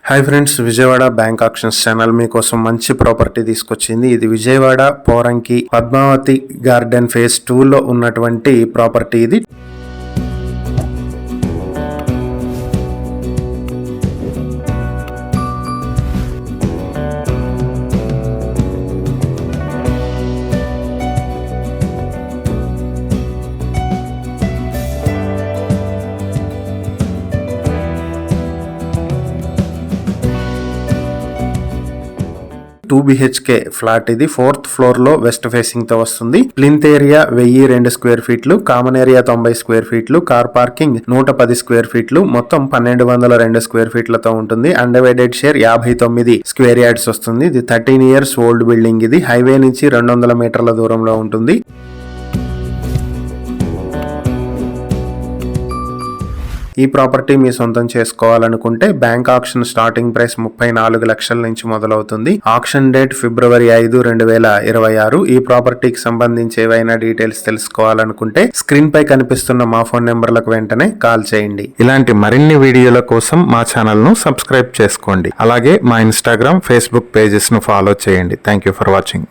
Hi friends, Vijayawada bank actions channel మీకోసం మంచి property తీసుకొచ్చింది. ఇది విజయవాడ పోరంకి పద్మావతి గార్డెన్ ఫేజ్ 2లో ఉన్నటువంటి ప్రాపర్టీ ఇది. టూ BHK ఫ్లాట్ ఇది. 4th ఫ్లోర్ లో వెస్ట్ ఫేసింగ్ తో వస్తుంది. ప్లింత్ ఏరియా 1002 స్క్వేర్ ఫీట్లు, కామన్ ఏరియా 90 స్క్వేర్ ఫీట్లు, కార్ పార్కింగ్ 110 స్క్వేర్ ఫీట్లు, మొత్తం 1202 స్క్వేర్ ఫీట్లతో ఉంటుంది. అన్డివైడెడ్ షేర్ 59 స్క్వేర్ యార్డ్స్ వస్తుంది. ఇది 13 ఇయర్స్ ఓల్డ్ బిల్డింగ్. ఇది హైవే నుంచి 200 మీటర్ల దూరంలో ఉంటుంది. ఈ ప్రాపర్టీ మీ సొంతం చేసుకోవాలనుకుంటే బ్యాంక్ ఆక్షన్ స్టార్టింగ్ ప్రైస్ 34 లక్షల నుంచి మొదలవుతుంది. ఆక్షన్ డేట్ ఫిబ్రవరి 5, 2026. ఈ ప్రాపర్టీకి సంబంధించి ఏవైనా డీటెయిల్స్ తెలుసుకోవాలనుకుంటే స్క్రీన్ పై కనిపిస్తున్న మా ఫోన్ నెంబర్లకు వెంటనే కాల్ చేయండి. ఇలాంటి మరిన్ని వీడియోల కోసం మా ఛానల్ ను సబ్స్క్రైబ్ చేసుకోండి. అలాగే మా ఇన్స్టాగ్రామ్, ఫేస్బుక్ పేజెస్ ను ఫాలో చేయండి. Thank you for watching.